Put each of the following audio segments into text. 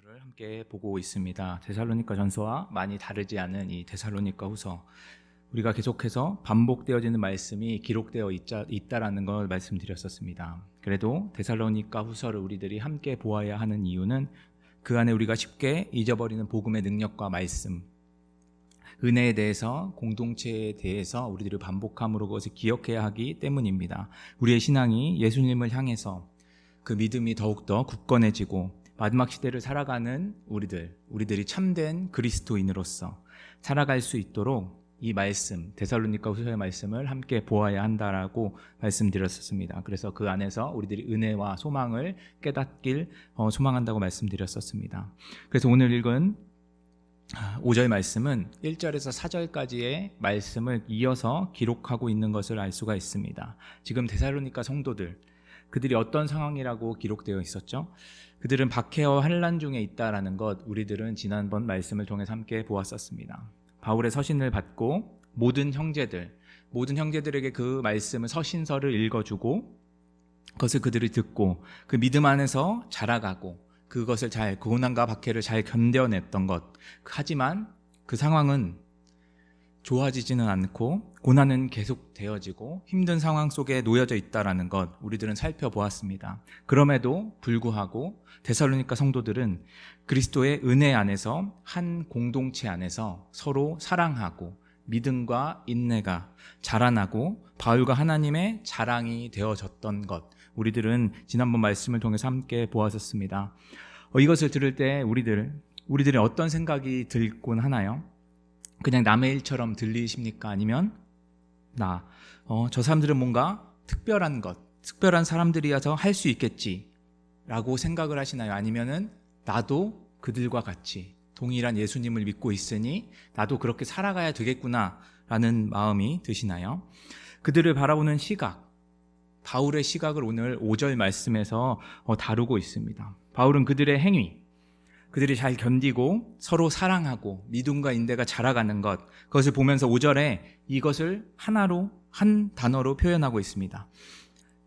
설교를 함께 보고 있습니다. 데살로니가 전서와 많이 다르지 않은 이 데살로니가 후서, 우리가 계속해서 반복되어지는 말씀이 기록되어 있다라는 걸 말씀드렸었습니다. 그래도 데살로니가 후서를 우리들이 함께 보아야 하는 이유는 그 안에 우리가 쉽게 잊어버리는 복음의 능력과 말씀, 은혜에 대해서, 공동체에 대해서 우리들이 반복함으로 그것을 기억해야 하기 때문입니다. 우리의 신앙이 예수님을 향해서 그 믿음이 더욱더 굳건해지고 마지막 시대를 살아가는 우리들이 참된 그리스도인으로서 살아갈 수 있도록 이 말씀, 데살로니가 후서의 말씀을 함께 보아야 한다라고 말씀드렸었습니다. 그래서 그 안에서 우리들이 은혜와 소망을 깨닫길 소망한다고 말씀드렸었습니다. 그래서 오늘 읽은 5절 말씀은 1절에서 4절까지의 말씀을 이어서 기록하고 있는 것을 알 수가 있습니다. 지금 데살로니가 성도들, 그들이 어떤 상황이라고 기록되어 있었죠? 그들은 박해와 환난 중에 있다라는 것, 우리들은 지난번 말씀을 통해서 함께 보았었습니다. 바울의 서신을 받고 모든 형제들에게 그 말씀을, 서신서를 읽어주고 그것을 그들이 듣고 그 믿음 안에서 자라가고 그것을 그 고난과 박해를 잘 견뎌냈던 것. 하지만 그 상황은 좋아지지는 않고 고난은 계속 되어지고 힘든 상황 속에 놓여져 있다라는 것, 우리들은 살펴보았습니다. 그럼에도 불구하고 데살로니가 성도들은 그리스도의 은혜 안에서 한 공동체 안에서 서로 사랑하고 믿음과 인내가 자라나고 바울과 하나님의 자랑이 되어졌던 것, 우리들은 지난번 말씀을 통해서 함께 보았었습니다. 이것을 들을 때 우리들의 어떤 생각이 들곤 하나요? 그냥 남의 일처럼 들리십니까? 아니면 저 사람들은 뭔가 특별한 사람들이어서 할 수 있겠지라고 생각을 하시나요? 아니면은 나도 그들과 같이 동일한 예수님을 믿고 있으니 나도 그렇게 살아가야 되겠구나라는 마음이 드시나요? 그들을 바라보는 시각, 바울의 시각을 오늘 5절 말씀에서 다루고 있습니다. 바울은 그들의 행위, 그들이 잘 견디고 서로 사랑하고 믿음과 인내가 자라가는 것, 그것을 보면서 5절에 이것을 한 단어로 표현하고 있습니다.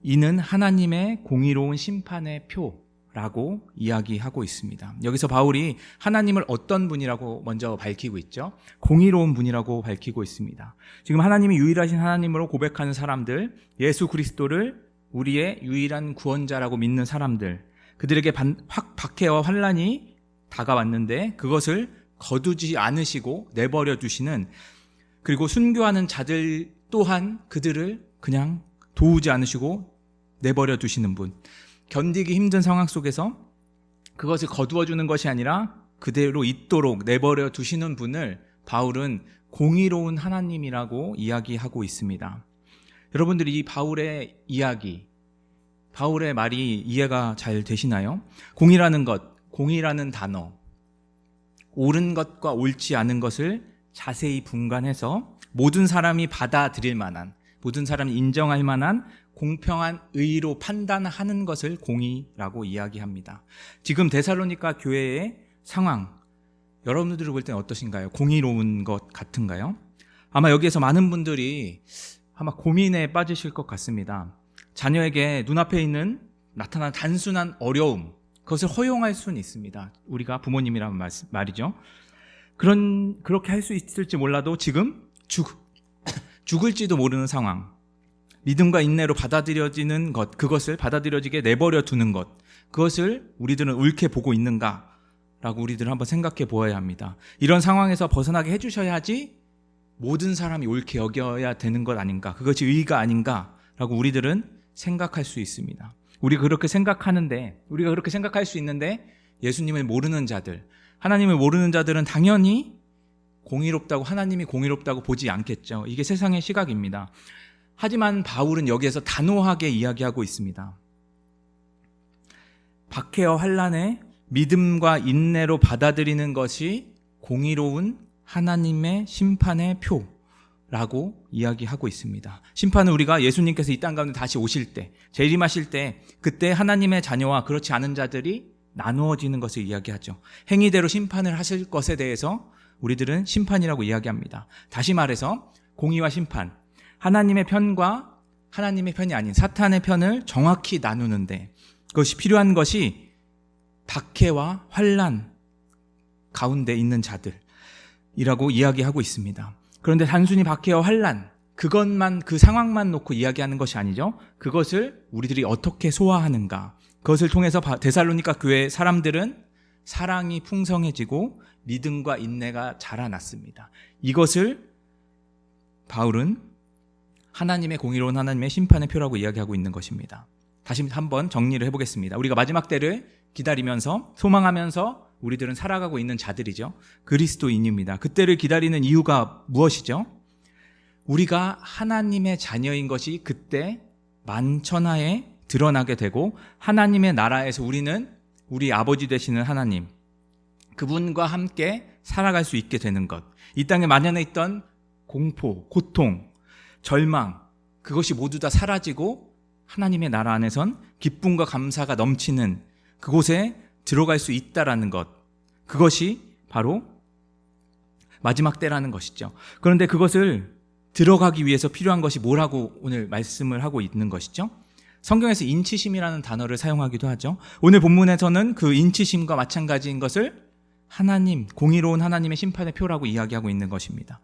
이는 하나님의 공의로운 심판의 표라고 이야기하고 있습니다. 여기서 바울이 하나님을 어떤 분이라고 먼저 밝히고 있죠? 공의로운 분이라고 밝히고 있습니다. 지금 하나님이 유일하신 하나님으로 고백하는 사람들, 예수 그리스도를 우리의 유일한 구원자라고 믿는 사람들, 그들에게 박해와 환난이 다가왔는데 그것을 거두지 않으시고 내버려 두시는, 그리고 순교하는 자들 또한 그들을 그냥 도우지 않으시고 내버려 두시는 분, 견디기 힘든 상황 속에서 그것을 거두어 주는 것이 아니라 그대로 있도록 내버려 두시는 분을 바울은 공의로운 하나님이라고 이야기하고 있습니다. 여러분들이 이 바울의 이야기, 바울의 말이 이해가 잘 되시나요? 공의라는 것, 공의라는 단어, 옳은 것과 옳지 않은 것을 자세히 분간해서 모든 사람이 받아들일 만한, 모든 사람이 인정할 만한 공평한 의로 판단하는 것을 공의라고 이야기합니다. 지금 데살로니가 교회의 상황, 여러분들이 볼 때는 어떠신가요? 공의로운 것 같은가요? 아마 여기에서 많은 분들이 아마 고민에 빠지실 것 같습니다. 자녀에게 눈앞에 나타난 단순한 어려움, 그것을 허용할 수는 있습니다. 우리가 부모님이라는 말이죠. 그렇게 할 수 있을지 몰라도 지금 죽을지도 모르는 상황, 믿음과 인내로 받아들여지는 것, 그것을 받아들여지게 내버려 두는 것, 그것을 우리들은 옳게 보고 있는가라고 우리들은 한번 생각해 보아야 합니다. 이런 상황에서 벗어나게 해주셔야지 모든 사람이 옳게 여겨야 되는 것 아닌가, 그것이 의의가 아닌가라고 우리들은 생각할 수 있습니다. 우리가 그렇게 생각할 수 있는데 예수님을 모르는 자들, 하나님을 모르는 자들은 당연히 공의롭다고, 하나님이 공의롭다고 보지 않겠죠. 이게 세상의 시각입니다. 하지만 바울은 여기에서 단호하게 이야기하고 있습니다. 박해와 환난에 믿음과 인내로 받아들이는 것이 공의로운 하나님의 심판의 표라고 이야기하고 있습니다. 심판은 우리가 예수님께서 이 땅 가운데 다시 오실 때, 재림하실 때, 그때 하나님의 자녀와 그렇지 않은 자들이 나누어지는 것을 이야기하죠. 행위대로 심판을 하실 것에 대해서 우리들은 심판이라고 이야기합니다. 다시 말해서 공의와 심판, 하나님의 편과 하나님의 편이 아닌 사탄의 편을 정확히 나누는데 그것이 필요한 것이 박해와 환난, 가운데 있는 자들이라고 이야기하고 있습니다. 그런데 단순히 박해와 환난, 그것만, 그 상황만 놓고 이야기하는 것이 아니죠. 그것을 우리들이 어떻게 소화하는가, 그것을 통해서 데살로니가 교회 사람들은 사랑이 풍성해지고 믿음과 인내가 자라났습니다. 이것을 바울은 하나님의 공의로운 하나님의 심판의 표라고 이야기하고 있는 것입니다. 다시 한번 정리를 해보겠습니다. 우리가 마지막 때를 기다리면서 소망하면서 우리들은 살아가고 있는 자들이죠. 그리스도인입니다. 그때를 기다리는 이유가 무엇이죠? 우리가 하나님의 자녀인 것이 그때 만천하에 드러나게 되고 하나님의 나라에서 우리는 우리 아버지 되시는 하나님, 그분과 함께 살아갈 수 있게 되는 것. 이 땅에 만연해 있던 공포, 고통, 절망, 그것이 모두 다 사라지고 하나님의 나라 안에선 기쁨과 감사가 넘치는 그곳에 들어갈 수 있다라는 것. 그것이 바로 마지막 때라는 것이죠. 그런데 그것을 들어가기 위해서 필요한 것이 뭐라고 오늘 말씀을 하고 있는 것이죠? 성경에서 인치심이라는 단어를 사용하기도 하죠. 오늘 본문에서는 그 인치심과 마찬가지인 것을 하나님, 공의로운 하나님의 심판의 표라고 이야기하고 있는 것입니다.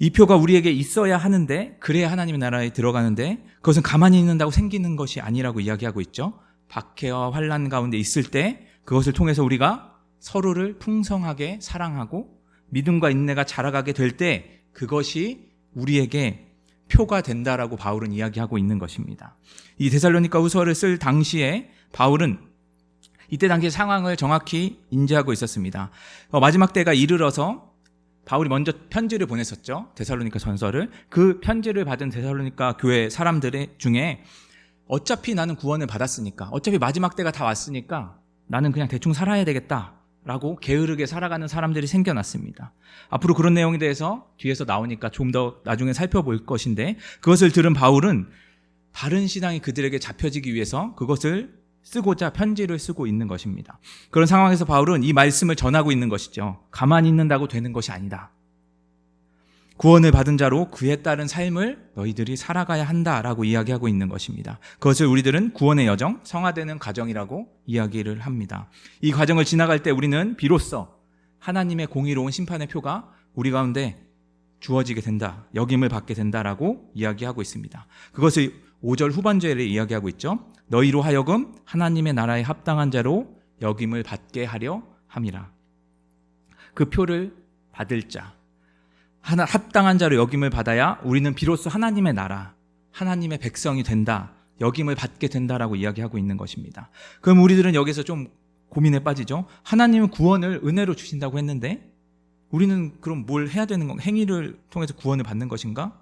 이 표가 우리에게 있어야 하는데, 그래야 하나님의 나라에 들어가는데 그것은 가만히 있는다고 생기는 것이 아니라고 이야기하고 있죠. 박해와 환난 가운데 있을 때 그것을 통해서 우리가 서로를 풍성하게 사랑하고 믿음과 인내가 자라가게 될 때 그것이 우리에게 표가 된다라고 바울은 이야기하고 있는 것입니다. 이 데살로니가 후서를 쓸 당시에 바울은 이때 당시의 상황을 정확히 인지하고 있었습니다. 마지막 때가 이르러서 바울이 먼저 편지를 보냈었죠. 데살로니가 전서를. 그 편지를 받은 데살로니가 교회 사람들 중에 어차피 나는 구원을 받았으니까, 어차피 마지막 때가 다 왔으니까 나는 그냥 대충 살아야 되겠다라고 게으르게 살아가는 사람들이 생겨났습니다. 앞으로 그런 내용에 대해서 뒤에서 나오니까 좀 더 나중에 살펴볼 것인데, 그것을 들은 바울은 다른 신앙이 그들에게 잡혀지기 위해서 그것을 쓰고자 편지를 쓰고 있는 것입니다. 그런 상황에서 바울은 이 말씀을 전하고 있는 것이죠. 가만히 있는다고 되는 것이 아니다. 구원을 받은 자로 그에 따른 삶을 너희들이 살아가야 한다라고 이야기하고 있는 것입니다. 그것을 우리들은 구원의 여정, 성화되는 과정이라고 이야기를 합니다. 이 과정을 지나갈 때 우리는 비로소 하나님의 공의로운 심판의 표가 우리 가운데 주어지게 된다, 역임을 받게 된다라고 이야기하고 있습니다. 그것을 5절 후반절에 이야기하고 있죠. 너희로 하여금 하나님의 나라에 합당한 자로 역임을 받게 하려 함이라. 그 표를 받을 자, 합당한 자로 역임을 받아야 우리는 비로소 하나님의 나라, 하나님의 백성이 된다, 역임을 받게 된다라고 이야기하고 있는 것입니다. 그럼 우리들은 여기서 좀 고민에 빠지죠. 하나님은 구원을 은혜로 주신다고 했는데 우리는 그럼 뭘 해야 되는 건가? 행위를 통해서 구원을 받는 것인가?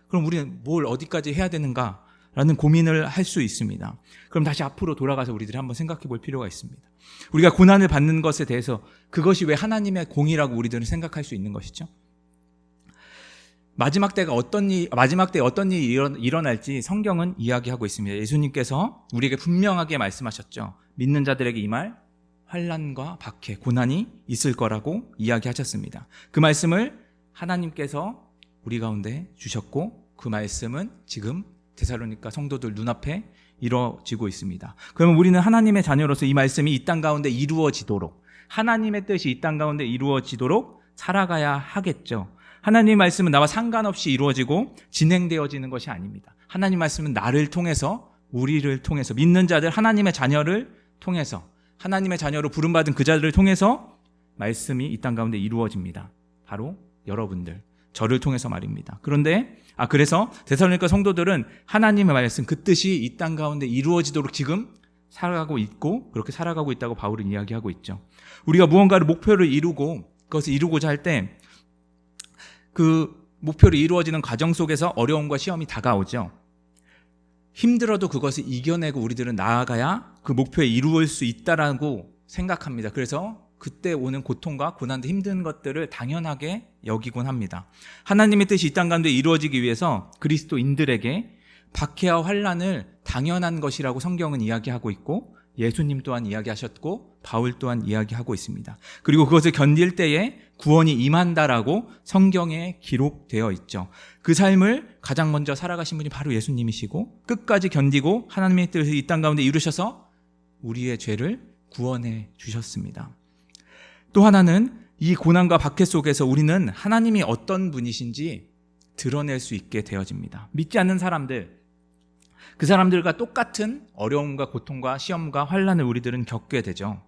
그럼 우리는 뭘 어디까지 해야 되는가? 라는 고민을 할 수 있습니다. 그럼 다시 앞으로 돌아가서 우리들이 한번 생각해 볼 필요가 있습니다. 우리가 고난을 받는 것에 대해서 그것이 왜 하나님의 공의라고 우리들은 생각할 수 있는 것이죠? 마지막 때에 어떤 일이 일어날지 성경은 이야기하고 있습니다. 예수님께서 우리에게 분명하게 말씀하셨죠. 믿는 자들에게 이 말, 환난과 박해, 고난이 있을 거라고 이야기하셨습니다. 그 말씀을 하나님께서 우리 가운데 주셨고 그 말씀은 지금 데살로니가 성도들 눈앞에 이루어지고 있습니다. 그러면 우리는 하나님의 자녀로서 이 말씀이 이 땅 가운데 이루어지도록, 하나님의 뜻이 이 땅 가운데 이루어지도록 살아가야 하겠죠. 하나님의 말씀은 나와 상관없이 이루어지고 진행되어지는 것이 아닙니다. 하나님 말씀은 나를 통해서, 우리를 통해서, 믿는 자들, 하나님의 자녀를 통해서, 하나님의 자녀로 부름받은 그 자들을 통해서 말씀이 이 땅 가운데 이루어집니다. 바로 여러분들, 저를 통해서 말입니다. 그래서 데살로니가 성도들은 하나님의 말씀, 그 뜻이 이 땅 가운데 이루어지도록 지금 살아가고 있고 그렇게 살아가고 있다고 바울은 이야기하고 있죠. 우리가 무언가를 목표를 이루고 그것을 이루고자 할 때 그 목표를 이루어지는 과정 속에서 어려움과 시험이 다가오죠. 힘들어도 그것을 이겨내고 우리들은 나아가야 그 목표에 이루어질 수 있다라고 생각합니다. 그래서 그때 오는 고통과 고난도 힘든 것들을 당연하게 여기곤 합니다. 하나님의 뜻이 이 땅 가운데 이루어지기 위해서 그리스도인들에게 박해와 환난을 당연한 것이라고 성경은 이야기하고 있고 예수님 또한 이야기하셨고 바울 또한 이야기하고 있습니다. 그리고 그것을 견딜 때에 구원이 임한다라고 성경에 기록되어 있죠. 그 삶을 가장 먼저 살아가신 분이 바로 예수님이시고 끝까지 견디고 하나님의 뜻을 이 땅 가운데 이루셔서 우리의 죄를 구원해 주셨습니다. 또 하나는 이 고난과 박해 속에서 우리는 하나님이 어떤 분이신지 드러낼 수 있게 되어집니다. 믿지 않는 사람들, 그 사람들과 똑같은 어려움과 고통과 시험과 환난을 우리들은 겪게 되죠.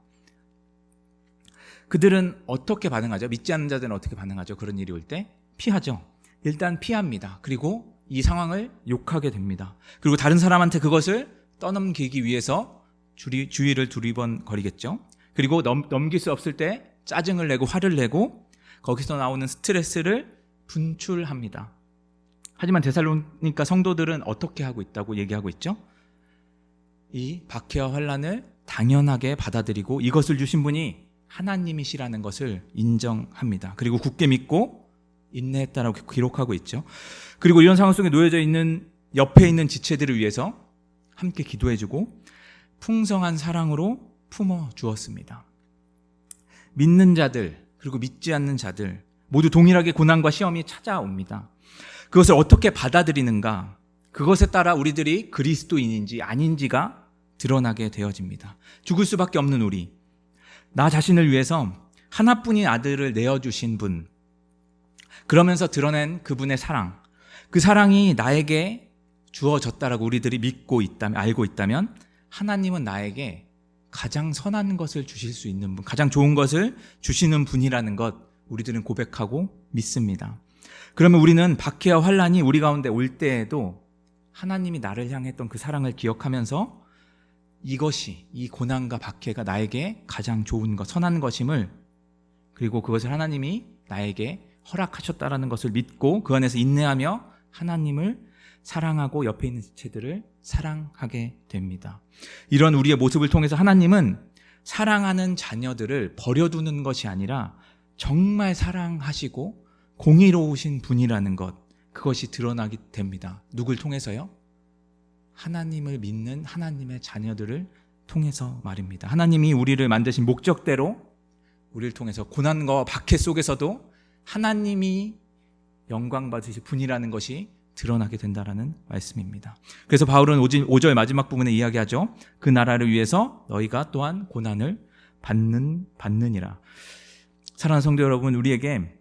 그들은 어떻게 반응하죠? 믿지 않는 자들은 어떻게 반응하죠? 그런 일이 올 때 피하죠. 일단 피합니다. 그리고 이 상황을 욕하게 됩니다. 그리고 다른 사람한테 그것을 떠넘기기 위해서 주의를 두리번거리겠죠. 그리고 넘길 수 없을 때 짜증을 내고 화를 내고 거기서 나오는 스트레스를 분출합니다. 하지만 데살로니가 성도들은 어떻게 하고 있다고 얘기하고 있죠? 이 박해와 환난을 당연하게 받아들이고 이것을 주신 분이 하나님이시라는 것을 인정합니다. 그리고 굳게 믿고 인내했다라고 기록하고 있죠. 그리고 이런 상황 속에 놓여져 있는 옆에 있는 지체들을 위해서 함께 기도해주고 풍성한 사랑으로 품어주었습니다. 믿는 자들 그리고 믿지 않는 자들 모두 동일하게 고난과 시험이 찾아옵니다. 그것을 어떻게 받아들이는가, 그것에 따라 우리들이 그리스도인인지 아닌지가 드러나게 되어집니다. 죽을 수밖에 없는 우리, 나 자신을 위해서 하나뿐인 아들을 내어주신 분, 그러면서 드러낸 그분의 사랑, 그 사랑이 나에게 주어졌다라고 우리들이 믿고 있다면, 알고 있다면 하나님은 나에게 가장 선한 것을 주실 수 있는 분, 가장 좋은 것을 주시는 분이라는 것 우리들은 고백하고 믿습니다. 그러면 우리는 박해와 환난이 우리 가운데 올 때에도 하나님이 나를 향했던 그 사랑을 기억하면서 이것이, 이 고난과 박해가 나에게 가장 좋은 것, 선한 것임을, 그리고 그것을 하나님이 나에게 허락하셨다라는 것을 믿고 그 안에서 인내하며 하나님을 사랑하고 옆에 있는 지체들을 사랑하게 됩니다. 이런 우리의 모습을 통해서 하나님은 사랑하는 자녀들을 버려두는 것이 아니라 정말 사랑하시고 공의로우신 분이라는 것, 그것이 드러나게 됩니다. 누굴 통해서요? 하나님을 믿는 하나님의 자녀들을 통해서 말입니다. 하나님이 우리를 만드신 목적대로 우리를 통해서 고난과 박해 속에서도 하나님이 영광 받으실 분이라는 것이 드러나게 된다라는 말씀입니다. 그래서 바울은 5절 마지막 부분에 이야기하죠. 그 나라를 위해서 너희가 또한 고난을 받느니라. 사랑하는 성도 여러분, 우리에게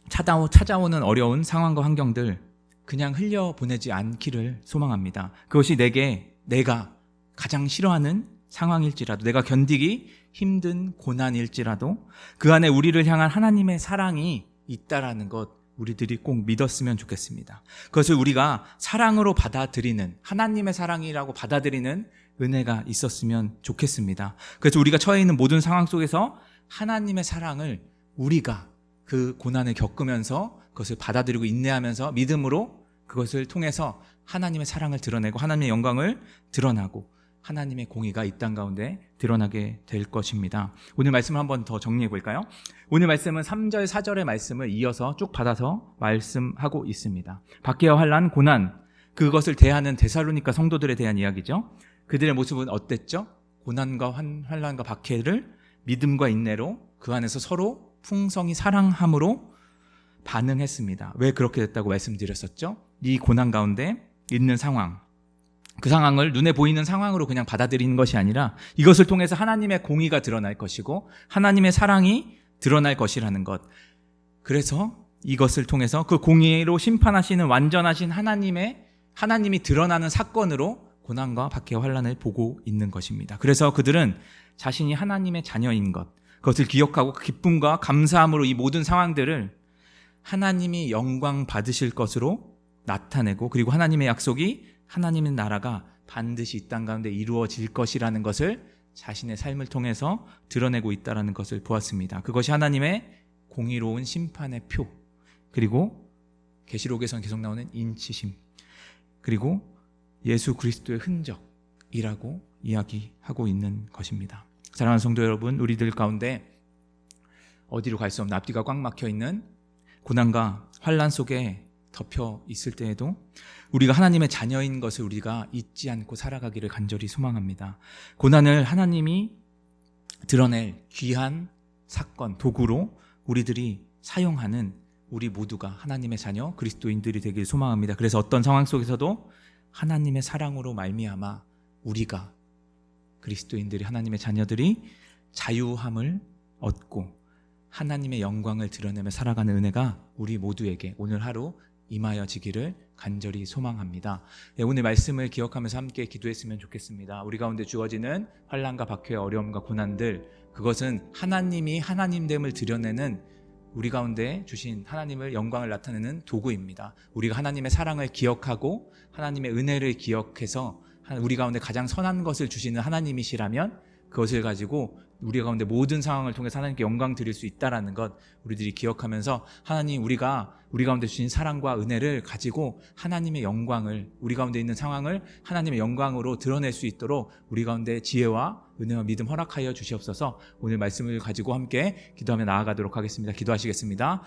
찾아오는 어려운 상황과 환경들 그냥 흘려보내지 않기를 소망합니다. 그것이 내가 가장 싫어하는 상황일지라도, 내가 견디기 힘든 고난일지라도 그 안에 우리를 향한 하나님의 사랑이 있다라는 것 우리들이 꼭 믿었으면 좋겠습니다. 그것을 우리가 사랑으로 받아들이는, 하나님의 사랑이라고 받아들이는 은혜가 있었으면 좋겠습니다. 그래서 우리가 처해 있는 모든 상황 속에서 하나님의 사랑을 우리가 그 고난을 겪으면서 그것을 받아들이고 인내하면서 믿음으로 그것을 통해서 하나님의 사랑을 드러내고 하나님의 영광을 드러나고 하나님의 공의가 이 땅 가운데 드러나게 될 것입니다. 오늘 말씀을 한번 더 정리해 볼까요? 오늘 말씀은 3절, 4절의 말씀을 이어서 쭉 받아서 말씀하고 있습니다. 박해와 환난, 고난, 그것을 대하는 데살로니가 성도들에 대한 이야기죠. 그들의 모습은 어땠죠? 고난과 환난과 박해를 믿음과 인내로 그 안에서 서로 풍성히 사랑함으로 반응했습니다. 왜 그렇게 됐다고 말씀드렸었죠? 이 고난 가운데 있는 상황, 그 상황을 눈에 보이는 상황으로 그냥 받아들이는 것이 아니라 이것을 통해서 하나님의 공의가 드러날 것이고 하나님의 사랑이 드러날 것이라는 것. 그래서 이것을 통해서 그 공의로 심판하시는 완전하신 하나님이 드러나는 사건으로 고난과 박해와 환난을 보고 있는 것입니다. 그래서 그들은 자신이 하나님의 자녀인 것, 그것을 기억하고 그 기쁨과 감사함으로 이 모든 상황들을 하나님이 영광 받으실 것으로 나타내고, 그리고 하나님의 약속이 하나님의 나라가 반드시 이 땅 가운데 이루어질 것이라는 것을 자신의 삶을 통해서 드러내고 있다는 것을 보았습니다. 그것이 하나님의 공의로운 심판의 표, 그리고 계시록에서는 계속 나오는 인치심, 그리고 예수 그리스도의 흔적이라고 이야기하고 있는 것입니다. 사랑하는 성도 여러분, 우리들 가운데 어디로 갈 수 없는 앞뒤가 꽉 막혀 있는 고난과 환난 속에 덮여 있을 때에도 우리가 하나님의 자녀인 것을 우리가 잊지 않고 살아가기를 간절히 소망합니다. 고난을 하나님이 드러낼 귀한 사건, 도구로 우리들이 사용하는 우리 모두가 하나님의 자녀, 그리스도인들이 되길 소망합니다. 그래서 어떤 상황 속에서도 하나님의 사랑으로 말미암아 우리가 그리스도인들이, 하나님의 자녀들이 자유함을 얻고 하나님의 영광을 드러내며 살아가는 은혜가 우리 모두에게 오늘 하루 임하여지기를 간절히 소망합니다. 오늘 말씀을 기억하면서 함께 기도했으면 좋겠습니다. 우리 가운데 주어지는 환난과 박해와 어려움과 고난들, 그것은 하나님이 하나님됨을 드러내는 우리 가운데 주신 하나님을 영광을 나타내는 도구입니다. 우리가 하나님의 사랑을 기억하고 하나님의 은혜를 기억해서 우리 가운데 가장 선한 것을 주시는 하나님이시라면 그것을 가지고 우리 가운데 모든 상황을 통해서 하나님께 영광 드릴 수 있다는 것 우리들이 기억하면서 하나님 우리 가운데 주신 사랑과 은혜를 가지고 하나님의 영광을, 우리 가운데 있는 상황을 하나님의 영광으로 드러낼 수 있도록 우리 가운데 지혜와 은혜와 믿음 허락하여 주시옵소서. 오늘 말씀을 가지고 함께 기도하며 나아가도록 하겠습니다. 기도하시겠습니다.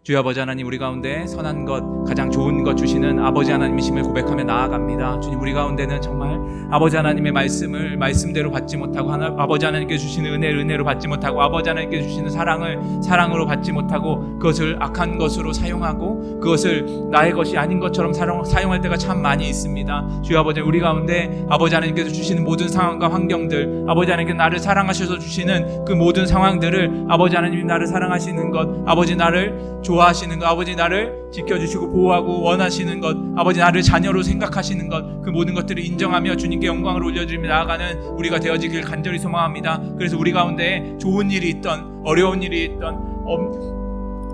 주여 아버지 하나님, 우리 가운데 선한 것, 가장 좋은 것 주시는 아버지 하나님이심을 고백하며 나아갑니다. 주님, 우리 가운데는 정말 아버지 하나님의 말씀을 말씀대로 받지 못하고 아버지 하나님께 주시는 은혜를 은혜로 받지 못하고 아버지 하나님께 주시는 사랑을 사랑으로 받지 못하고 그것을 악한 것으로 사용하고 그것을 나의 것이 아닌 것처럼 사용할 때가 참 많이 있습니다. 주여 아버지, 우리 가운데 아버지 하나님께서 주시는 모든 상황과 환경들, 아버지 하나님께 나를 사랑하셔서 주시는 그 모든 상황들을 아버지 하나님이 나를 사랑하시는 것, 아버지 나를 좋아하시는 것, 아버지 나를 지켜주시고 보호하고 원하시는 것, 아버지 나를 자녀로 생각하시는 것, 그 모든 것들을 인정하며 주님께 영광을 올려드리며 나아가는 우리가 되어지길 간절히 소망합니다. 그래서 우리 가운데 좋은 일이 있던 어려운 일이 있던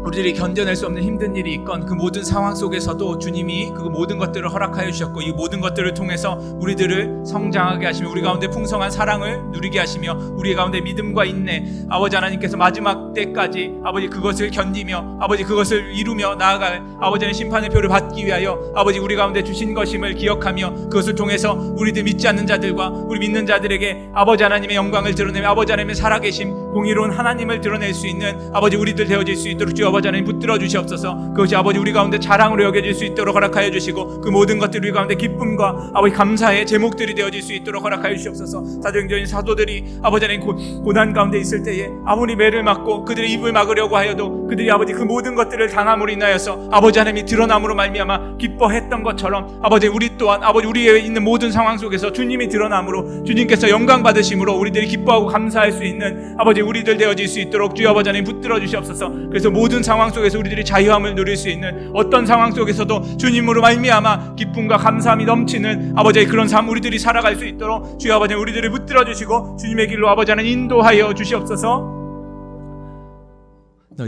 우리들이 견뎌낼 수 없는 힘든 일이 있건 그 모든 상황 속에서도 주님이 그 모든 것들을 허락하여 주셨고 이 모든 것들을 통해서 우리들을 성장하게 하시며 우리 가운데 풍성한 사랑을 누리게 하시며 우리 가운데 믿음과 인내, 아버지 하나님께서 마지막 때까지 아버지 그것을 견디며 아버지 그것을 이루며 나아갈 아버지의 심판의 표를 받기 위하여 아버지 우리 가운데 주신 것임을 기억하며 그것을 통해서 우리들 믿지 않는 자들과 우리 믿는 자들에게 아버지 하나님의 영광을 드러내며 아버지 하나님의 살아계심, 공의로운 하나님을 드러낼 수 있는 아버지 우리들 되어질 수 있도록 주 아버지 하나님 붙들어 주시옵소서. 그것이 아버지 우리 가운데 자랑으로 여겨질 수 있도록 허락하여 주시고 그 모든 것들이 우리 가운데 기쁨과 아버지 감사의 제목들이 되어질 수 있도록 허락하여 주시옵소서. 사도행전의 사도들이 아버지 하나님 고난 가운데 있을 때에 아무리 매를 맞고 그들의 입을 막으려고 하여도 그들이 아버지 그 모든 것들을 당함으로 인하여서 아버지 하나님이 드러남으로 말미암아 기뻐했던 것처럼 아버지 우리 또한 아버지 우리에 있는 모든 상황 속에서 주님이 드러남으로 주님께서 영광 받으심으로 우리들이 기뻐하고 감사할 수 있는 아버지 우리들 되어질 수 있도록 주여 아버지 하나님 붙들어 주시옵소서. 그래서 모든 상황 속에서 우리들이 자유함을 누릴 수 있는 어떤 상황 속에서도 주님으로 말미암아 기쁨과 감사함이 넘치는 아버지의 그런 삶 우리들이 살아갈 수 있도록 주여 아버지 우리들을 붙들어 주시고 주님의 길로 아버지 하나님 인도하여 주시옵소서.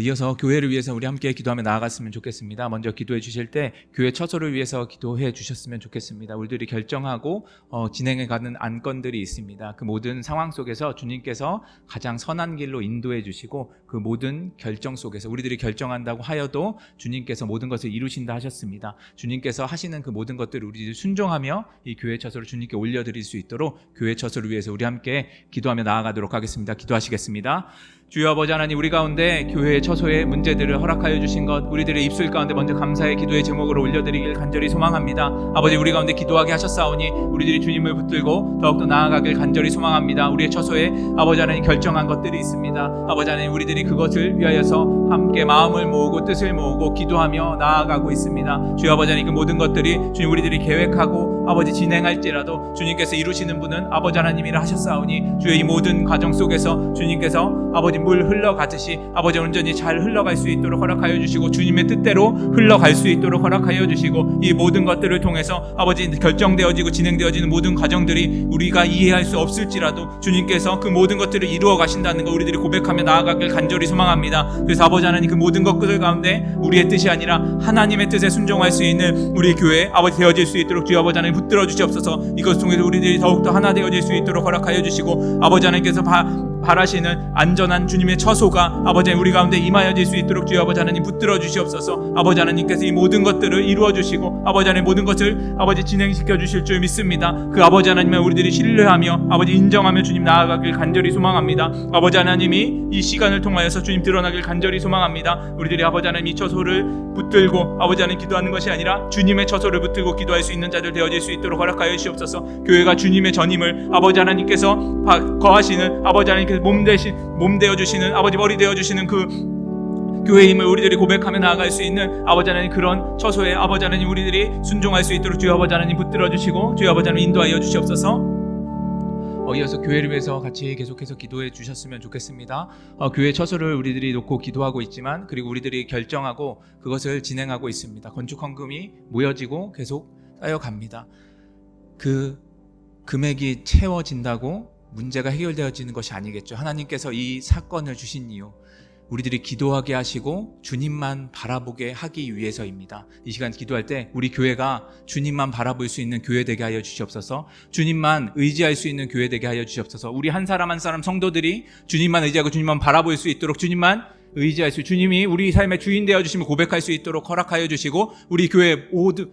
이어서 교회를 위해서 우리 함께 기도하며 나아갔으면 좋겠습니다. 먼저 기도해 주실 때 교회 처소를 위해서 기도해 주셨으면 좋겠습니다. 우리들이 결정하고 진행해 가는 안건들이 있습니다. 그 모든 상황 속에서 주님께서 가장 선한 길로 인도해 주시고 그 모든 결정 속에서 우리들이 결정한다고 하여도 주님께서 모든 것을 이루신다 하셨습니다. 주님께서 하시는 그 모든 것들을 우리들이 순종하며 이 교회 처소를 주님께 올려드릴 수 있도록 교회 처소를 위해서 우리 함께 기도하며 나아가도록 하겠습니다. 기도하시겠습니다. 주여 아버지 하나님, 우리 가운데 교회의 처소의 문제들을 허락하여 주신 것 우리들의 입술 가운데 먼저 감사의 기도의 제목으로 올려드리길 간절히 소망합니다. 아버지 우리 가운데 기도하게 하셨사오니 우리들이 주님을 붙들고 더욱더 나아가길 간절히 소망합니다. 우리의 처소에 아버지 하나님 결정한 것들이 있습니다. 아버지 하나님 우리들이 그것을 위하여서 함께 마음을 모으고 뜻을 모으고 기도하며 나아가고 있습니다. 주여 아버지 하나님 그 모든 것들이 주님 우리들이 계획하고 아버지 진행할지라도 주님께서 이루시는 분은 아버지 하나님이라 하셨사오니 주여 이 모든 과정 속에서 주님께서 아버지 물 흘러가듯이 아버지 온전히 잘 흘러갈 수 있도록 허락하여 주시고 주님의 뜻대로 흘러갈 수 있도록 허락하여 주시고 이 모든 것들을 통해서 아버지 결정되어지고 진행되어지는 모든 과정들이 우리가 이해할 수 없을지라도 주님께서 그 모든 것들을 이루어 가신다는 거 우리들이 고백하며 나아가길 간절히 소망합니다. 그래서 아버지 하나님 그 모든 것들 가운데 우리의 뜻이 아니라 하나님의 뜻에 순종할 수 있는 우리 교회 아버지 되어질 수 있도록 주여 아버지 하나님 붙들어 주시옵소서. 이것 통해서 우리들이 더욱더 하나 되어질 수 있도록 허락하여 주시고 아버지 하나님께서 바라시는 안전한 주님의 처소가 아버지 우리 가운데 임하여질 수 있도록 주여 아버지 하나님 붙들어 주시옵소서. 아버지 하나님께서 이 모든 것들을 이루어 주시고 아버지 하나님 모든 것을 아버지 진행시켜 주실 줄 믿습니다. 그 아버지 하나님을 우리들이 신뢰하며 아버지 인정하며 주님 나아가길 간절히 소망합니다. 아버지 하나님이 이 시간을 통하여서 주님 드러나길 간절히 소망합니다. 우리들이 아버지 하나님 이 처소를 붙들고 아버지 하나님 기도하는 것이 아니라 주님의 처소를 붙들고 기도할 수 있는 자들 되어질 수 있도록 허락하여 주시옵소서. 교회가 주님의 전임을 아버지 하나님께서 거하시는 아버지 하나님께서 몸 되어 주시는 아버지 머리 되어 주시는 그 교회의 힘을 우리들이 고백하며 나아갈 수 있는 아버지 하나님 그런 처소에 아버지 하나님 우리들이 순종할 수 있도록 주여 아버지 하나님 붙들어 주시고 주여 아버지 하나님 인도하여 주시옵소서. 이어서 교회를 위해서 같이 계속해서 기도해 주셨으면 좋겠습니다. 교회 처소를 우리들이 놓고 기도하고 있지만 그리고 우리들이 결정하고 그것을 진행하고 있습니다. 건축 헌금이 모여지고 계속 쌓여갑니다. 그 금액이 채워진다고 문제가 해결되어지는 것이 아니겠죠. 하나님께서 이 사건을 주신 이유, 우리들이 기도하게 하시고 주님만 바라보게 하기 위해서입니다. 이 시간 기도할 때 우리 교회가 주님만 바라볼 수 있는 교회 되게 하여 주시옵소서. 주님만 의지할 수 있는 교회 되게 하여 주시옵소서. 우리 한 사람 한 사람 성도들이 주님만 의지하고 주님만 바라볼 수 있도록, 주님만 의지할 수, 주님이 우리 삶의 주인 되어 주심을 고백할 수 있도록 허락하여 주시고, 우리 교회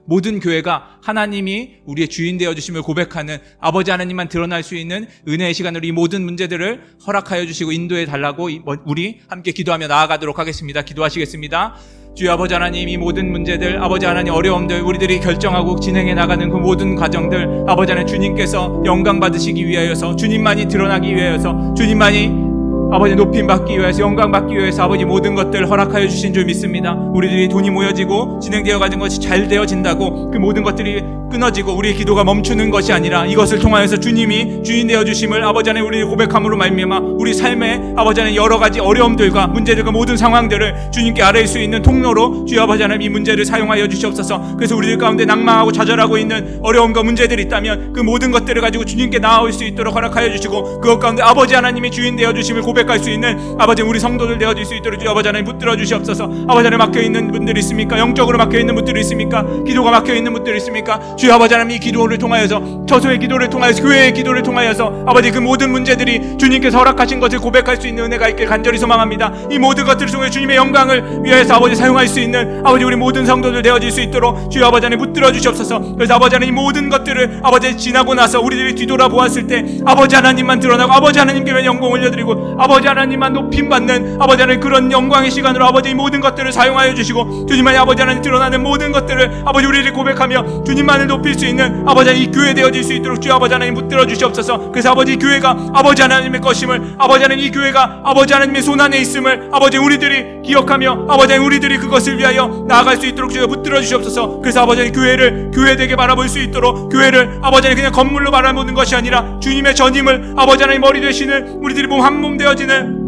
모든 교회가 하나님이 우리의 주인 되어 주심을 고백하는 아버지 하나님만 드러날 수 있는 은혜의 시간으로 이 모든 문제들을 허락하여 주시고 인도해 달라고 우리 함께 기도하며 나아가도록 하겠습니다. 기도하시겠습니다. 주여 아버지 하나님, 이 모든 문제들, 아버지 하나님 어려움들, 우리들이 결정하고 진행해 나가는 그 모든 과정들, 아버지 하나님 주님께서 영광 받으시기 위하여서, 주님만이 드러나기 위하여서, 주님만이 아버지 높임 받기 위해서, 영광 받기 위해서 아버지 모든 것들 허락하여 주신 줄 믿습니다. 우리들이 돈이 모여지고 진행되어 가는 것이 잘 되어진다고 그 모든 것들이 끊어지고 우리의 기도가 멈추는 것이 아니라 이것을 통하여서 주님이 주인 되어 주심을 아버지 안에 우리의 고백함으로 말미암아 우리 삶의 아버지 안에 여러 가지 어려움들과 문제들과 모든 상황들을 주님께 아뢰일 수 있는 통로로 주여 아버지 하나님 이 문제를 사용하여 주시옵소서. 그래서 우리들 가운데 낭망하고 좌절하고 있는 어려움과 문제들이 있다면 그 모든 것들을 가지고 주님께 나아올 수 있도록 허락하여 주시고, 그것 가운데 아버지 하나님이 주인 되어 주심을 고백할 수 있는 아버지 우리 성도들 되어질 수 있도록 주여 아버지 하나님 붙들어 주시옵소서. 아버지 하나님 막혀있는 분들이 있습니까? 영적으로 막혀있는 분들이 있습니까? 기도가 막혀있는 분들이 있습니까? 주여 아버지 하나님 이 기도를 통하여서, 처소의 기도를 통하여서, 교회의 기도를 통하여서 아버지 그 모든 문제들이 주님께서 허락하신 것을 고백할 수 있는 은혜가 있길 간절히 소망합니다. 이 모든 것들을 통해 주님의 영광을 위하여서 아버지 사용할 수 있는 아버지 우리 모든 성도들 되어질 수 있도록 주여 아버지 하나님 붙들어 주시옵소서. 그래서 아버지 하나님 이 모든 것들을 아버지 지나고 나서 우리들이 뒤돌아보았을 때 아버지 하나님만 드러나고 아버지 하나님께만 영광 올려드리고 아버지 하나님만 높임받는 아버지 하나님 그런 영광의 시간으로 아버지 이 모든 것들을 사용하여 주시고, 주님만이 아버지 하나님 드러나는 모든 것들을 아버지 우리를 고백하며 주님만을 높일 수 있는 아버지 하나님 이 교회 되어질 수 있도록 주여 아버지 하나님 붙들어 주시옵소서. 그래서 아버지 교회가 아버지 하나님의 것임을, 아버지 하나님 이 교회가 아버지 하나님의 손안에 있음을 아버지 우리들이 기억하며 아버지 하나님 우리들이 그것을 위하여 나아갈 수 있도록 주여 붙들어 주시옵소서. 그래서 아버지 하나님 교회를 교회되게 바라볼 수 있도록, 교회를 아버지 하나님 그냥 건물로 바라보는 것이 아니라 주님의 전임을 아버지 하나님 머리 되시는 우리들이 몸 한 몸 되어지는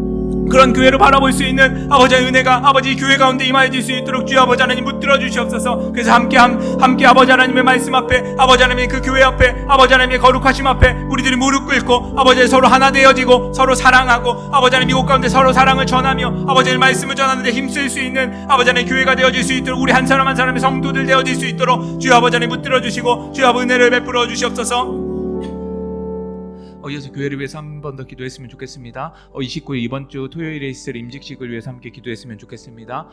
그런 교회로 바라볼 수 있는 아버지의 은혜가 아버지 교회 가운데 임하여질 수 있도록 주여 아버지 하나님 붙들어 주시옵소서. 그래서 함께 아버지 하나님의 말씀 앞에, 아버지 하나님의 그 교회 앞에, 아버지 하나님의 거룩하심 앞에 우리들이 무릎 꿇고 아버지 서로 하나 되어지고 서로 사랑하고 아버지 하나님 이곳 가운데 서로 사랑을 전하며 아버지의 말씀을 전하는데 힘쓸 수 있는 아버지 하나님 교회가 되어질 수 있도록, 우리 한 사람 한 사람의 성도들 되어질 수 있도록 주여 아버지 하나님 붙들어 주시고 주여 아버지 은혜를 베풀어 주시옵소서. 이어서 교회를 위해서 한 번 더 기도했으면 좋겠습니다. 29일 이번 주 토요일에 있을 임직식을 위해서 함께 기도했으면 좋겠습니다.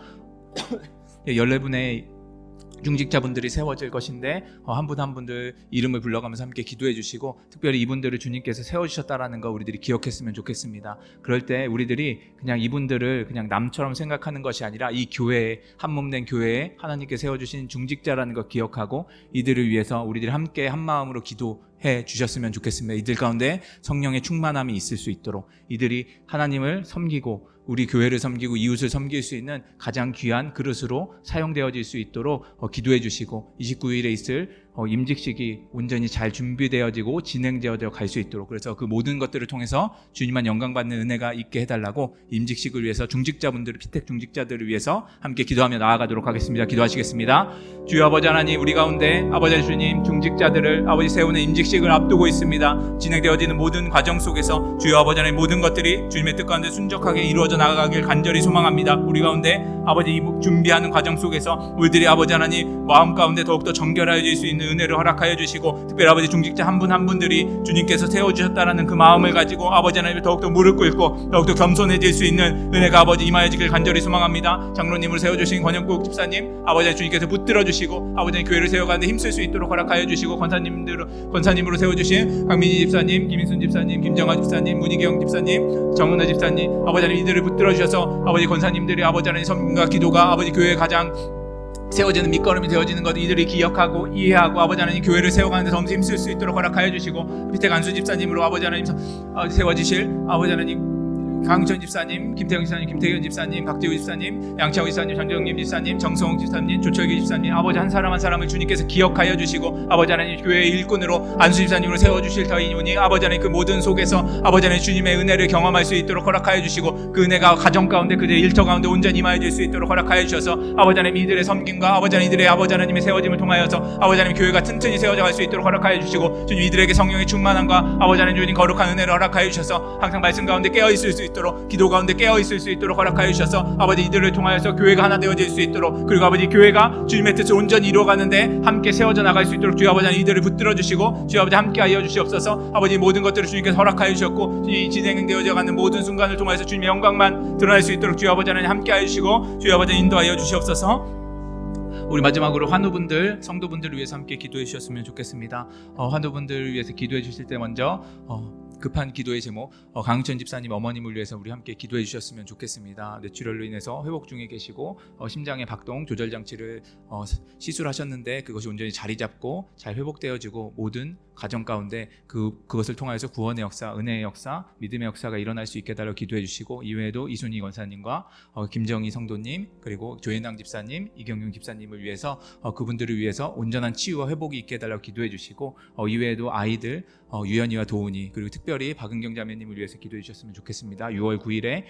14분의 중직자분들이 세워질 것인데 한 분 한 분들 이름을 불러가면서 함께 기도해 주시고, 특별히 이분들을 주님께서 세워주셨다라는 거 우리들이 기억했으면 좋겠습니다. 그럴 때 우리들이 그냥 이분들을 그냥 남처럼 생각하는 것이 아니라 이 교회에, 한몸된 교회에 하나님께 세워주신 중직자라는 거 기억하고 이들을 위해서 우리들이 함께 한 마음으로 기도해 주셨으면 좋겠습니다. 이들 가운데 성령의 충만함이 있을 수 있도록, 이들이 하나님을 섬기고 우리 교회를 섬기고 이웃을 섬길 수 있는 가장 귀한 그릇으로 사용되어질 수 있도록 기도해 주시고, 29일에 있을 임직식이 온전히 잘 준비되어지고 진행되어 갈 수 있도록, 그래서 그 모든 것들을 통해서 주님만 영광받는 은혜가 있게 해달라고 임직식을 위해서 중직자분들, 피택 중직자들을 위해서 함께 기도하며 나아가도록 하겠습니다. 기도하시겠습니다. 주여 아버지 하나님, 우리 가운데 아버지 주님 중직자들을 아버지 세우는 임직식을 앞두고 있습니다. 진행되어지는 모든 과정 속에서 주여 아버지 하나님 모든 것들이 주님의 뜻 가운데 순적하게 이루어져 나가길 간절히 소망합니다. 우리 가운데 아버지 이 준비하는 과정 속에서 우리들이 아버지 하나님 마음 가운데 더욱더 정결해질 수 있는 은혜를 허락하여 주시고, 특별히 아버지 중직자 한 분 한 분들이 주님께서 세워주셨다라는 그 마음을 가지고 아버지 하나님 더욱더 무릎 꿇고 더욱더 겸손해질 수 있는 은혜가 아버지 임하여지길 간절히 소망합니다. 장로님으로 세워주신 권영국 집사님 아버지 주님께서 붙들어 주시고 아버지 교회를 세워가는데 힘쓸 수 있도록 허락하여 주시고, 권사님으로 세워주신 강민희 집사님, 김인순 집사님, 김정아 집사님, 문희경 집사님, 정은아 집사님 아버지 하나님 이들을 붙들어 주셔서 아버지 권사님들이 아버지 하나님 섬김과 기도가 아버지 교회의 가장 세워지는 밑거름이 되어지는 것 이들이 기억하고 이해하고 아버지 하나님 교회를 세워가는 데 더 힘쓸 수 있도록 허락하여 주시고, 밑에 간수 집사님으로 아버지 하나님 세워지실 아버지 하나님 강천 집사님, 김태경 집사님, 김태현 집사님, 박재우 집사님, 양창호 집사님, 전정님 집사님, 정성홍 집사님, 조철기 집사님, 아버지 한 사람 한 사람을 주님께서 기억하여 주시고 아버지 하나님 교회의 일꾼으로 안수 집사님으로 세워주실 터이니 아버지 하나님 그 모든 속에서 아버지 하나님 주님의 은혜를 경험할 수 있도록 허락하여 주시고 그 은혜가 가정 가운데 그들의 일터 가운데 온전히 임하여 줄 수 있도록 허락하여 주셔서 아버지 하나님 이들의 섬김과 아버지 하나님 이들의 아버지 하나님의 세워짐을 통하여서 아버지 하나님 교회가 튼튼히 세워져 갈 수 있도록 허락하여 주시고 주님 이들에게 성령의 충만함과 아버지 하나님 주님 거룩한 은혜를 허락하여 주셔서 항상 말씀 가운데 깨어 있을 수 있도록 기도 가운데 깨어 있을 수 있도록 허락하여 주셔서 아버지 이들을 통하여서 교회가 하나 되어질 수 있도록 그리고 아버지 교회가 주님의 뜻을 온전히 이루어가는데 함께 세워져 나갈 수 있도록 주여 아버지 하나님 이들을 붙들어 주시고 주여 아버지 함께 하여 주시옵소서. 아버지 모든 것들을 주님께서 허락하여 주셨고 주님 진행되어져 가는 모든 순간을 통해서 주님의 영광만 드러날 수 있도록 주여 아버지 하나님 함께 하여 주시고 주여 아버지 인도하여 주시옵소서. 우리 마지막으로 환우분들, 성도분들을 위해서 함께 기도해 주셨으면 좋겠습니다. 환우분들을 위해서 기도해 주실 때 먼저 급한 기도의 제목 강천 집사님 어머님을 위해서 우리 함께 기도해 주셨으면 좋겠습니다. 뇌출혈로 인해서 회복 중에 계시고 심장의 박동 조절 장치를 시술하셨는데 그것이 온전히 자리 잡고 잘 회복되어지고 모든 가정 가운데 그것을 통하여서 구원의 역사, 은혜의 역사, 믿음의 역사가 일어날 수 있게 달라고 기도해 주시고 이외에도 이순희 권사님과 김정희 성도님 그리고 조현랑 집사님, 이경용 집사님을 위해서 그분들을 위해서 온전한 치유와 회복이 있게 달라고 기도해 주시고 이외에도 아이들 유연이와 도훈이 그리고 특별히 박은경 자매님을 위해서 기도해 주셨으면 좋겠습니다. 6월 9일에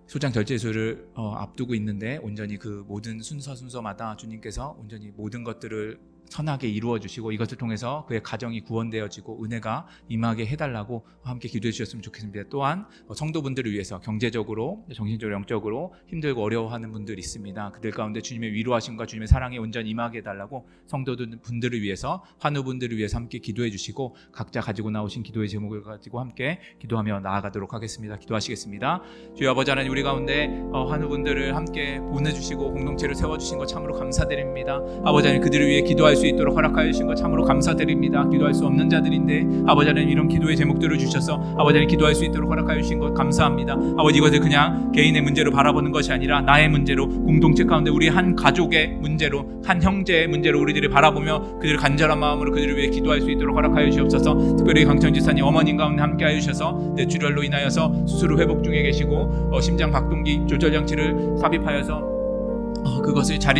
소장 결제소를 앞두고 있는데 온전히 그 모든 순서마다 주님께서 온전히 모든 것들을 선하게 이루어 주시고 이것을 통해서 그의 가정이 구원되어지고 은혜가 임하게 해달라고 함께 기도해 주셨으면 좋겠습니다. 또한 성도분들을 위해서 경제적으로 정신적으로 영적으로 힘들고 어려워하는 분들이 있습니다. 그들 가운데 주님의 위로하심과 주님의 사랑이 온전히 임하게 해달라고 성도분들을 위해서 환우분들을 위해서 함께 기도해 주시고 각자 가지고 나오신 기도의 제목을 가지고 함께 기도하며 나아가도록 하겠습니다. 기도하시겠습니다. 주여 아버지 하나님 우리 가운데 환우분들을 함께 보내주시고 공동체를 세워주신 것 참으로 감사드립니다. 아버지 하나님 그들을 위해 기도할 수 있도록 허락하여 주신 것 참으로 감사드립니다. 기도할 수 없는 자들인데 아버지 하나님 이런 기도의 제목들을 주셔서 아버지 하나님 기도할 수 있도록 허락하여 주신 것 감사합니다. 아버지 이것을 그냥 개인의 문제로 바라보는 것이 아니라 나의 문제로 공동체 가운데 우리 한 가족의 문제로 한 형제의 문제로 우리들이 바라보며 그들의 간절한 마음으로 그들을 위해 기도할 수 있도록 허락하여 주옵소서. 특별히 강천 지사님 어머님 가운데 함께하여 주셔서 뇌출혈로 인하여서 수술 후 회복 중에 계시고 심장 박동기 조절 장치를 삽입하여서 그것을 잘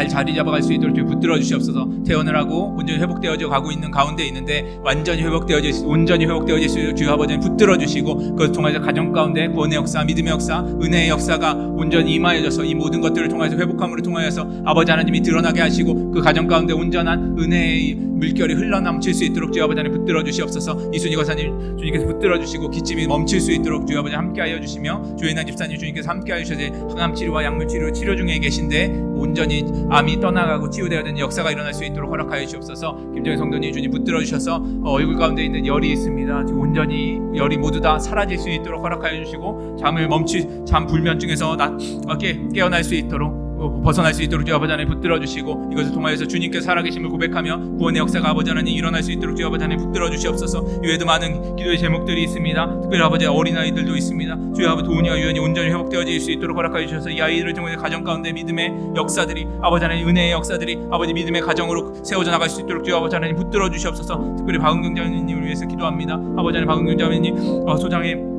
자리 잡아갈 수 있도록 붙들어 주시옵소서. 퇴원을 하고 온전히 회복되어져 가고 있는 가운데 있는데 온전히 회복되어질 수 있도록 주여 아버지 붙들어 주시고 그것을 통해서 가정 가운데 구원의 역사, 믿음의 역사, 은혜의 역사가 온전히 임하여져서 이 모든 것들을 통해서 회복함으로 통하여서 아버지 하나님이 드러나게 하시고 그 가정 가운데 온전한 은혜의 물결이 흘러넘칠 수 있도록 주여 아버지 하나님 붙들어 주시옵소서. 이순희 권사님 주님께서 붙들어 주시고 기침이 멈출 수 있도록 주여 아버지 함께하여 주시며 조현남 집사님 주님께서 함께하여 주셔서 항암 치료와 약물 치료 중에 계신데 온전히 암이 떠나가고 치유되어야 되는 역사가 일어날 수 있도록 허락하여 주옵소서. 김정희 성도님 주님 붙들어 주셔서 얼굴 가운데 있는 열이 있습니다. 온전히 열이 모두 다 사라질 수 있도록 허락하여 주시고 잠 불면증에서 깨어날 수 있도록 벗어날 수 있도록 주여 아버지 하나님 붙들어 주시고 이것을 통하여서 주님께서 살아계심을 고백하며 구원의 역사가 아버지 하나님 일어날 수 있도록 주여 아버지 하나님 붙들어 주시옵소서. 이외에도 많은 기도의 제목들이 있습니다. 특별히 아버지 어린아이들도 있습니다. 주여 아버지 도훈이와 유연이 온전히 회복되어질 수 있도록 허락하여 주셔서 이 아이들을 통해 가정 가운데 믿음의 역사들이 아버지 하나님 은혜의 역사들이 아버지 믿음의 가정으로 세워져 나갈 수 있도록 주여 아버지 하나님 붙들어 주시옵소서. 특별히 박은경 자매님을 위해서 기도합니다. 아버지 하나님 박은경 자매님 소장의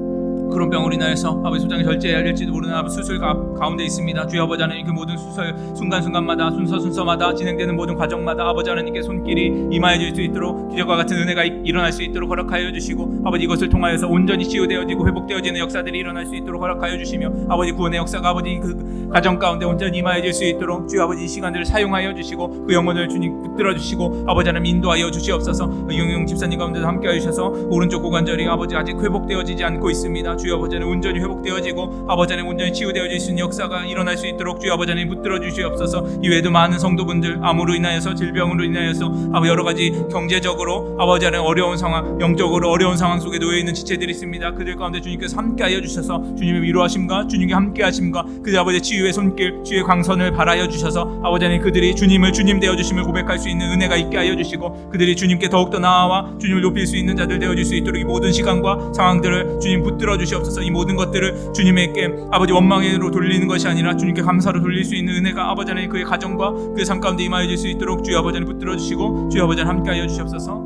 그런 병으로 인하여서 아버지 소장이 절제해야 할지도 모르는 수술 가운데 있습니다. 주여 아버지 하나님 그 모든 수술 순간순간마다 순서마다 진행되는 모든 과정마다 아버지 하나님께 손길이 임하여질 수 있도록 기적과 같은 은혜가 일어날 수 있도록 허락하여 주시고 아버지 이것을 통하여서 온전히 치유되어지고 회복되어지는 역사들이 일어날 수 있도록 허락하여 주시며 아버지 구원의 역사가 아버지 그 가정 가운데 온전히 임하여질 수 있도록 주여 아버지 이 시간들을 사용하여 주시고 그 영혼을 주님 붙들어 주시고 아버지 하나님 인도하여 주시옵소서. 이경용 집사님 가운데도 함께하여 주셔서 오른쪽 고관절이 아버지 아직 회복되어지지 않고 있습니다. 주여 아버지 하나님 온전히 회복되어지고 아버지 하나님 온전히 치유되어질 수 있는 역사가 일어날 수 있도록 주여 아버지 하나님 붙들어 주시옵소서. 이외에도 많은 성도분들 암으로 인하여서 질병으로 인하여서 여러 가지 경제적으로 아버지 하나님 어려운 상황 영적으로 어려운 상황 속에 놓여 있는 지체들이 있습니다. 그들 가운데 주님께서 함께하여 주셔서 주님의 위로하심과 주님의 함께하심과 그들 아버지의 치유의 손길 주의 광선을 발하여 주셔서 아버지 하나님 그들이 주님을 주님 되어 주심을 고백할 수 있는 은혜가 있게 하여 주시고 그들이 주님께 더욱더 나아와 주님을 높일 수 있는 자들 되어질 수 있도록 이 모든 시간과 상황들을 주님 붙들어 주시옵소서. 이 모든 것들을 주님에게 아버지 원망으로 돌리는 것이 아니라 주님께 감사로 돌릴 수 있는 은혜가 아버지 하나님 그의 가정과 그의 삶 가운데 임하여질 수 있도록 주여 아버지 하나님 붙들어 주시고 주여 아버지 하나님 함께하여 주시옵소서.